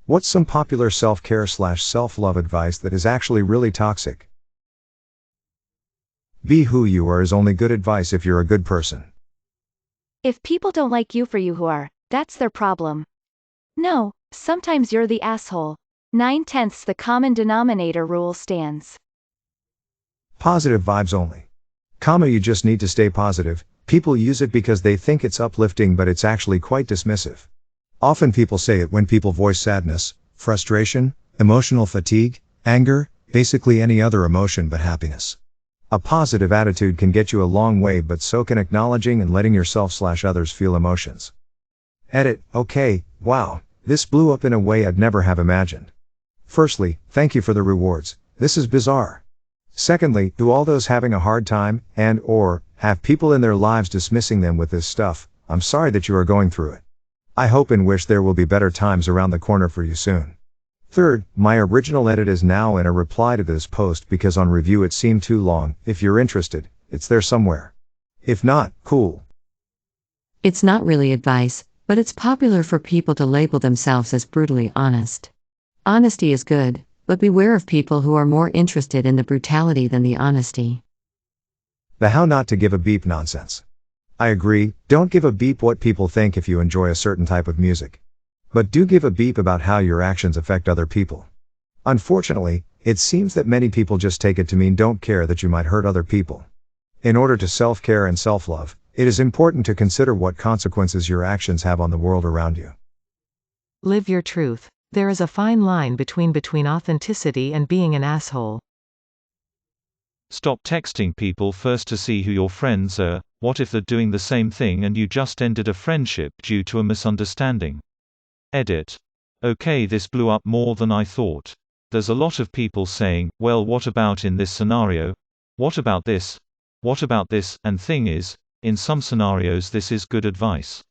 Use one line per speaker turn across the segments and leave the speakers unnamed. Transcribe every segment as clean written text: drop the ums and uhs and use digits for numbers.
What's some popular self-care/self-love advice that is actually really toxic? Be who you are is only good advice if you're a good person.
If people don't like you for you who are, that's their problem. No, sometimes you're the asshole. 9/10 the common denominator rule stands.
Positive vibes only. You just need to stay positive. People use it because they think it's uplifting, but it's actually quite dismissive. Often people say it when people voice sadness, frustration, emotional fatigue, anger, basically any other emotion but happiness. A positive attitude can get you a long way, but so can acknowledging and letting yourself/others feel emotions. Edit, okay, wow, this blew up in a way I'd never have imagined. Firstly, thank you for the rewards, this is bizarre. Secondly, to all those having a hard time, and/or have people in their lives dismissing them with this stuff, I'm sorry that you are going through it. I hope and wish there will be better times around the corner for you soon. Third, my original edit is now in a reply to this post because on review it seemed too long. If you're interested, it's there somewhere. If not, cool.
It's not really advice, but it's popular for people to label themselves as brutally honest. Honesty is good, but beware of people who are more interested in the brutality than the honesty.
The how not to give a beep nonsense. I agree, don't give a beep what people think if you enjoy a certain type of music. But do give a beep about how your actions affect other people. Unfortunately, it seems that many people just take it to mean don't care that you might hurt other people. In order to self-care and self-love, it is important to consider what consequences your actions have on the world around you.
Live your truth. There is a fine line between authenticity and being an asshole.
Stop texting people first to see who your friends are. What if they're doing the same thing and you just ended a friendship due to a misunderstanding? Edit. Okay, this blew up more than I thought. There's a lot of people saying, well, what about in this scenario? What about this? What about this? And thing is, in some scenarios this is good advice.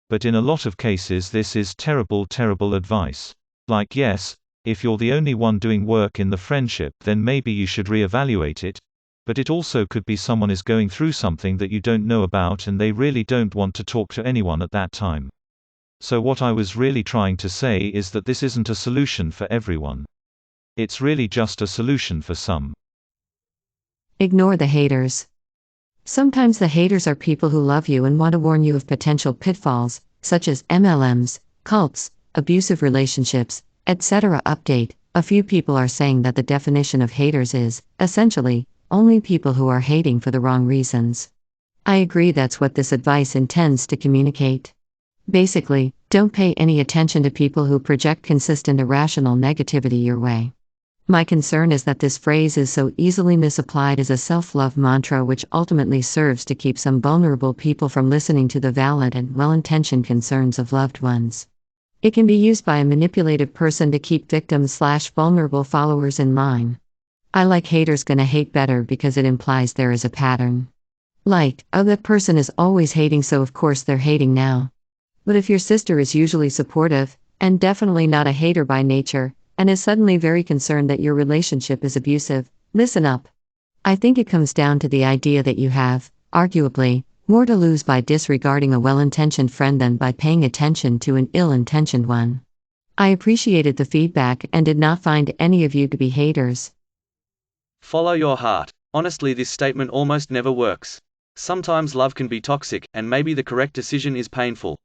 But in a lot of cases this is terrible advice. Like yes, if you're the only one doing work in the friendship then maybe you should re-evaluate it. But it also could be someone is going through something that you don't know about and they really don't want to talk to anyone at that time. So what I was really trying to say is that this isn't a solution for everyone. It's really just a solution for some.
Ignore the haters. Sometimes the haters are people who love you and want to warn you of potential pitfalls, such as MLMs, cults, abusive relationships, etc. Update. A few people are saying that the definition of haters is, essentially, only people who are hating for the wrong reasons. I agree that's what this advice intends to communicate. Basically, don't pay any attention to people who project consistent irrational negativity your way. My concern is that this phrase is so easily misapplied as a self-love mantra which ultimately serves to keep some vulnerable people from listening to the valid and well-intentioned concerns of loved ones. It can be used by a manipulative person to keep victims/vulnerable followers in line. I like haters gonna hate better because it implies there is a pattern. Like, oh, that person is always hating so of course they're hating now. But if your sister is usually supportive, and definitely not a hater by nature, and is suddenly very concerned that your relationship is abusive, listen up. I think it comes down to the idea that you have, arguably, more to lose by disregarding a well-intentioned friend than by paying attention to an ill-intentioned one. I appreciated the feedback and did not find any of you to be haters.
Follow your heart. Honestly, this statement almost never works. Sometimes love can be toxic, and maybe the correct decision is painful.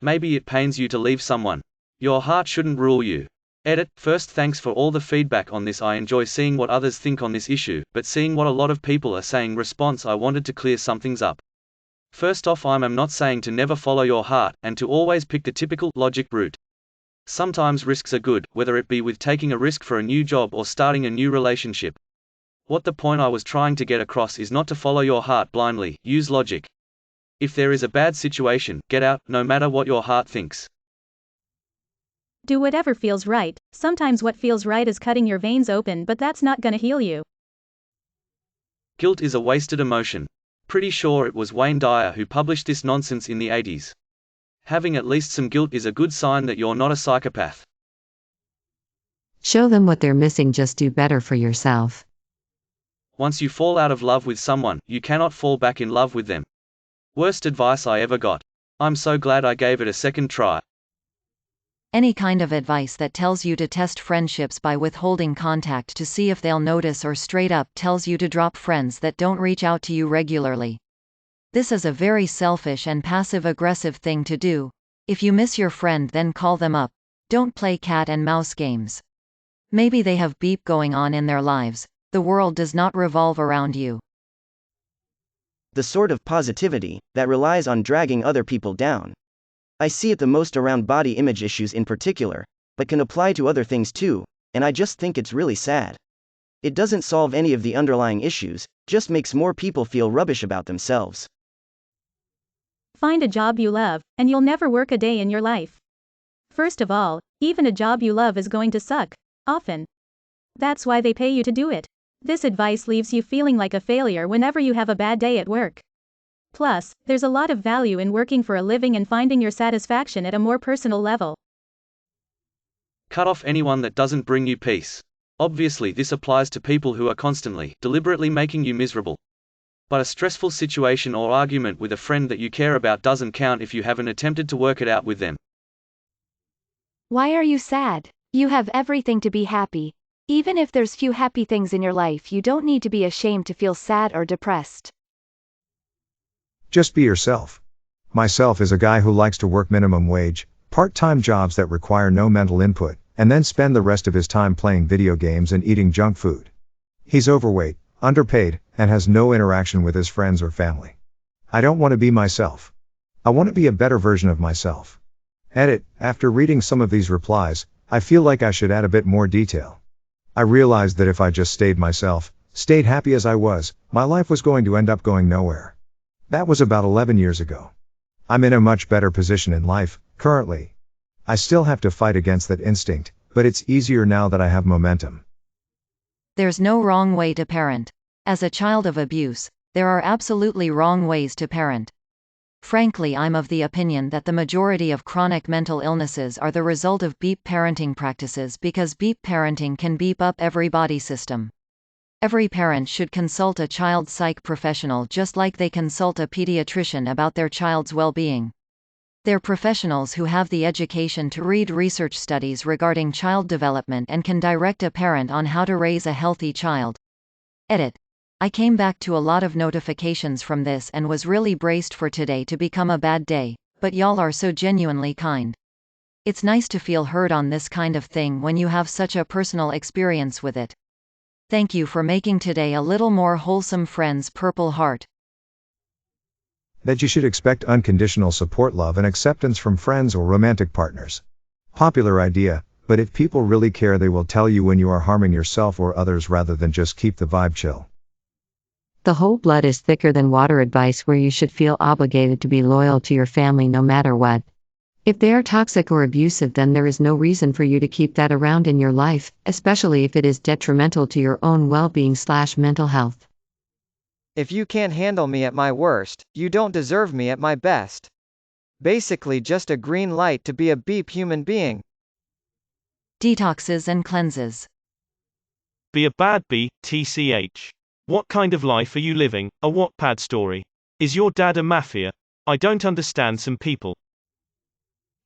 Maybe it pains you to leave someone. Your heart shouldn't rule you. Edit. First, thanks for all the feedback on this. I enjoy seeing what others think on this issue, but seeing what a lot of people are saying. Response. I wanted to clear some things up. First off, I'm not saying to never follow your heart, and to always pick the typical logic route. Sometimes risks are good, whether it be with taking a risk for a new job or starting a new relationship. What the point I was trying to get across is not to follow your heart blindly, use logic. If there is a bad situation, get out, no matter what your heart thinks.
Do whatever feels right. Sometimes what feels right is cutting your veins open, but that's not gonna heal you.
Guilt is a wasted emotion. Pretty sure it was Wayne Dyer who published this nonsense in the 80s. Having at least some guilt is a good sign that you're not a psychopath.
Show them what they're missing, just do better for yourself.
Once you fall out of love with someone, you cannot fall back in love with them. Worst advice I ever got. I'm so glad I gave it a second try.
Any kind of advice that tells you to test friendships by withholding contact to see if they'll notice, or straight up tells you to drop friends that don't reach out to you regularly. This is a very selfish and passive-aggressive thing to do. If you miss your friend, then call them up. Don't play cat and mouse games. Maybe they have beep going on in their lives. The world does not revolve around you.
The sort of positivity that relies on dragging other people down. I see it the most around body image issues in particular, but can apply to other things too, and I just think it's really sad. It doesn't solve any of the underlying issues, just makes more people feel rubbish about themselves.
Find a job you love, and you'll never work a day in your life. First of all, even a job you love is going to suck, often. That's why they pay you to do it. This advice leaves you feeling like a failure whenever you have a bad day at work. Plus, there's a lot of value in working for a living and finding your satisfaction at a more personal level.
Cut off anyone that doesn't bring you peace. Obviously, this applies to people who are constantly, deliberately making you miserable. But a stressful situation or argument with a friend that you care about doesn't count if you haven't attempted to work it out with them.
Why are you sad? You have everything to be happy. Even if there's few happy things in your life, you don't need to be ashamed to feel sad or depressed.
Just be yourself. Myself is a guy who likes to work minimum wage, part-time jobs that require no mental input, and then spend the rest of his time playing video games and eating junk food. He's overweight, underpaid, and has no interaction with his friends or family. I don't want to be myself. I want to be a better version of myself. Edit. After reading some of these replies, I feel like I should add a bit more detail. I realized that if I just stayed myself, stayed happy as I was, my life was going to end up going nowhere. That was about 11 years ago. I'm in a much better position in life, currently. I still have to fight against that instinct, but it's easier now that I have momentum.
There's no wrong way to parent. As a child of abuse, there are absolutely wrong ways to parent. Frankly, I'm of the opinion that the majority of chronic mental illnesses are the result of beep parenting practices, because beep parenting can beep up every body system. Every parent should consult a child psych professional just like they consult a pediatrician about their child's well-being. They're professionals who have the education to read research studies regarding child development and can direct a parent on how to raise a healthy child. Edit. I came back to a lot of notifications from this and was really braced for today to become a bad day, but y'all are so genuinely kind. It's nice to feel heard on this kind of thing when you have such a personal experience with it. Thank you for making today a little more wholesome, friends. Purple Heart.
That you should expect unconditional support, love, and acceptance from friends or romantic partners. Popular idea, but if people really care, they will tell you when you are harming yourself or others rather than just keep the vibe chill.
The whole blood is thicker than water advice, where you should feel obligated to be loyal to your family no matter what. If they are toxic or abusive, then there is no reason for you to keep that around in your life, especially if it is detrimental to your own well-being/mental health.
If you can't handle me at my worst, you don't deserve me at my best. Basically just a green light to be a beep human being.
Detoxes and cleanses.
Be a bad bee, TCH. What kind of life are you living? A Wattpad story. Is your dad a mafia? I don't understand some people.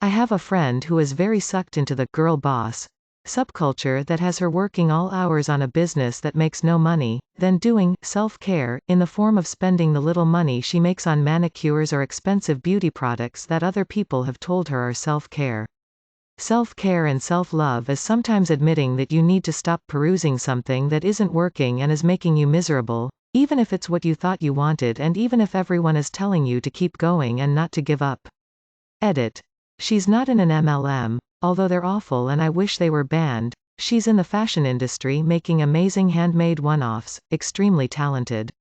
I have a friend who is very sucked into the girl boss subculture that has her working all hours on a business that makes no money, then doing self-care in the form of spending the little money she makes on manicures or expensive beauty products that other people have told her are self-care. Self-care and self-love is sometimes admitting that you need to stop perusing something that isn't working and is making you miserable, even if it's what you thought you wanted, and even if everyone is telling you to keep going and not to give up. Edit. She's not in an MLM, although they're awful and I wish they were banned. She's in the fashion industry making amazing handmade one-offs, extremely talented.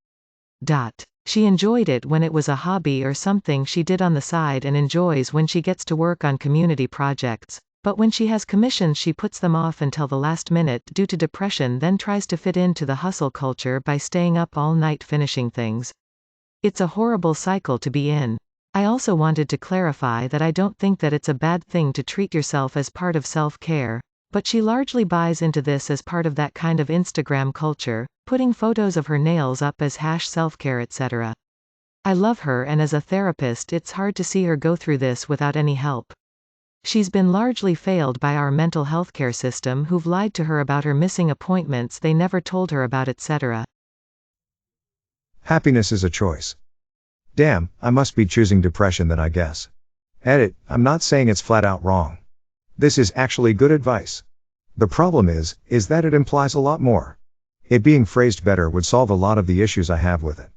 She enjoyed it when it was a hobby or something she did on the side, and enjoys when she gets to work on community projects. But when she has commissions, she puts them off until the last minute due to depression, then tries to fit into the hustle culture by staying up all night finishing things. It's a horrible cycle to be in. I also wanted to clarify that I don't think that it's a bad thing to treat yourself as part of self-care, but she largely buys into this as part of that kind of Instagram culture, putting photos of her nails up as #selfcare etc. I love her, and as a therapist it's hard to see her go through this without any help. She's been largely failed by our mental healthcare system, who've lied to her about her missing appointments they never told her about, etc.
Happiness is a choice. Damn, I must be choosing depression then, I guess. Edit, I'm not saying it's flat out wrong. This is actually good advice. The problem is that it implies a lot more. It being phrased better would solve a lot of the issues I have with it.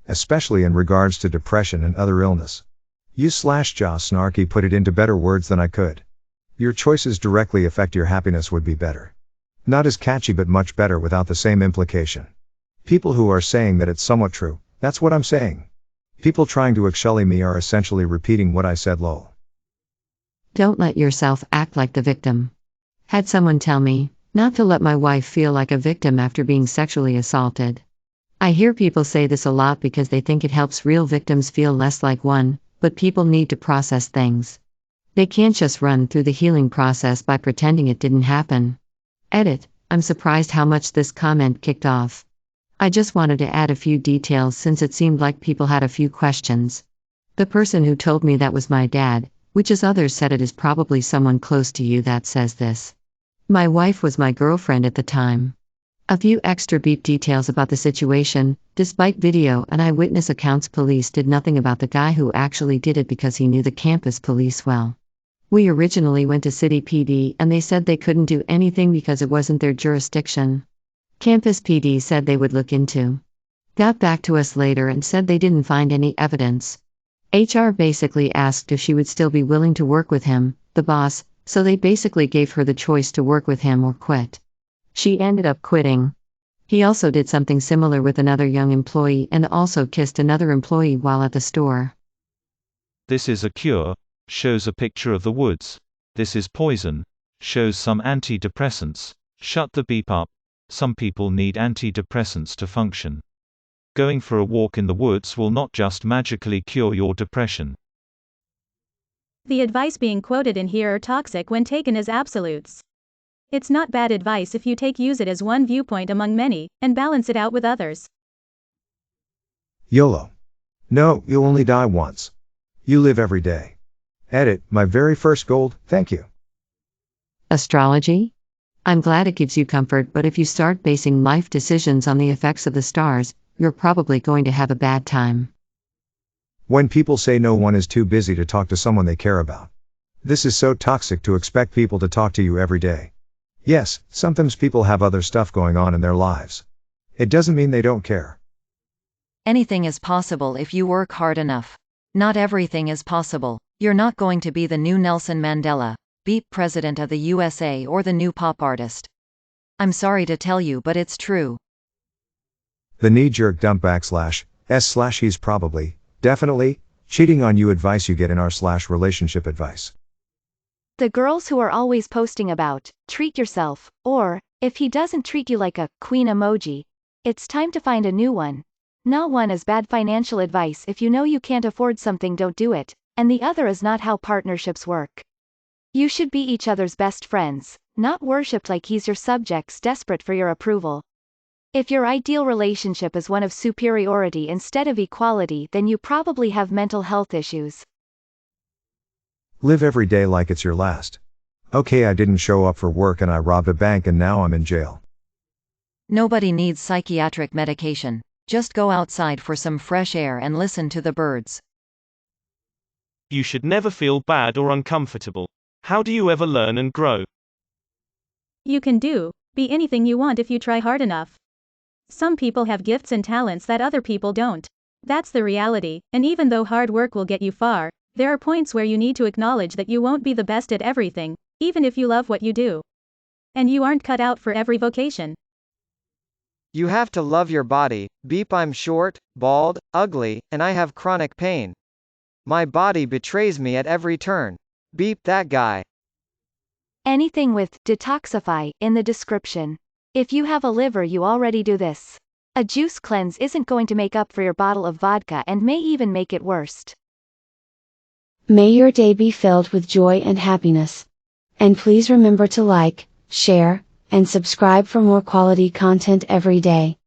Especially in regards to depression and other illness. You/Jaw Snarky put it into better words than I could. Your choices directly affect your happiness would be better. Not as catchy but much better without the same implication. People who are saying that it's somewhat true, that's what I'm saying. People trying to actually me are essentially repeating what I said lol.
Don't let yourself act like the victim. Had someone tell me not to let my wife feel like a victim after being sexually assaulted. I hear people say this a lot because they think it helps real victims feel less like one, but people need to process things. They can't just run through the healing process by pretending it didn't happen. Edit, I'm surprised how much this comment kicked off. I just wanted to add a few details since it seemed like people had a few questions. The person who told me that was my dad, which as others said it is probably someone close to you that says this. My wife was my girlfriend at the time. A few extra beep details about the situation: despite video and eyewitness accounts, police did nothing about the guy who actually did it because he knew the campus police well. We originally went to City PD and they said they couldn't do anything because it wasn't their jurisdiction. Campus PD said they would look into. Got back to us later and said they didn't find any evidence. HR basically asked if she would still be willing to work with him, the boss, so they basically gave her the choice to work with him or quit. She ended up quitting. He also did something similar with another young employee and also kissed another employee while at the store.
This is a cure, shows a picture of the woods. This is poison, shows some antidepressants. Shut the beep up. Some people need antidepressants to function. Going for a walk in the woods will not just magically cure your depression.
The advice being quoted in here are toxic when taken as absolutes. It's not bad advice if you use it as one viewpoint among many, and balance it out with others.
YOLO. No, you'll only die once. You live every day. Edit, my very first gold, thank you.
Astrology? I'm glad it gives you comfort, but if you start basing life decisions on the effects of the stars, you're probably going to have a bad time.
When people say no one is too busy to talk to someone they care about. This is so toxic to expect people to talk to you every day. Yes, sometimes people have other stuff going on in their lives. It doesn't mean they don't care.
Anything is possible if you work hard enough. Not everything is possible. You're not going to be the new Nelson Mandela, beep president of the USA, or the new pop artist. I'm sorry to tell you, but it's true.
The knee-jerk dump / he's probably, definitely, cheating on you advice you get in our / relationship advice.
The girls who are always posting about, treat yourself, or, if he doesn't treat you like a queen emoji, it's time to find a new one. Not one is bad financial advice. If you know you can't afford something, don't do it, and the other is not how partnerships work. You should be each other's best friends, not worshipped like he's your subjects desperate for your approval. If your ideal relationship is one of superiority instead of equality, then you probably have mental health issues.
Live every day like it's your last. Okay, I didn't show up for work and I robbed a bank and now I'm in jail.
Nobody needs psychiatric medication. Just go outside for some fresh air and listen to the birds.
You should never feel bad or uncomfortable. How do you ever learn and grow?
You can be anything you want if you try hard enough. Some people have gifts and talents that other people don't. That's the reality, and even though hard work will get you far, there are points where you need to acknowledge that you won't be the best at everything, even if you love what you do. And you aren't cut out for every vocation.
You have to love your body. Beep, I'm short, bald, ugly, and I have chronic pain. My body betrays me at every turn. Beep that guy.
Anything with detoxify in the description. If you have a liver, you already do this. A juice cleanse isn't going to make up for your bottle of vodka and may even make it worse.
May your day be filled with joy and happiness. And please remember to like, share, and subscribe for more quality content every day.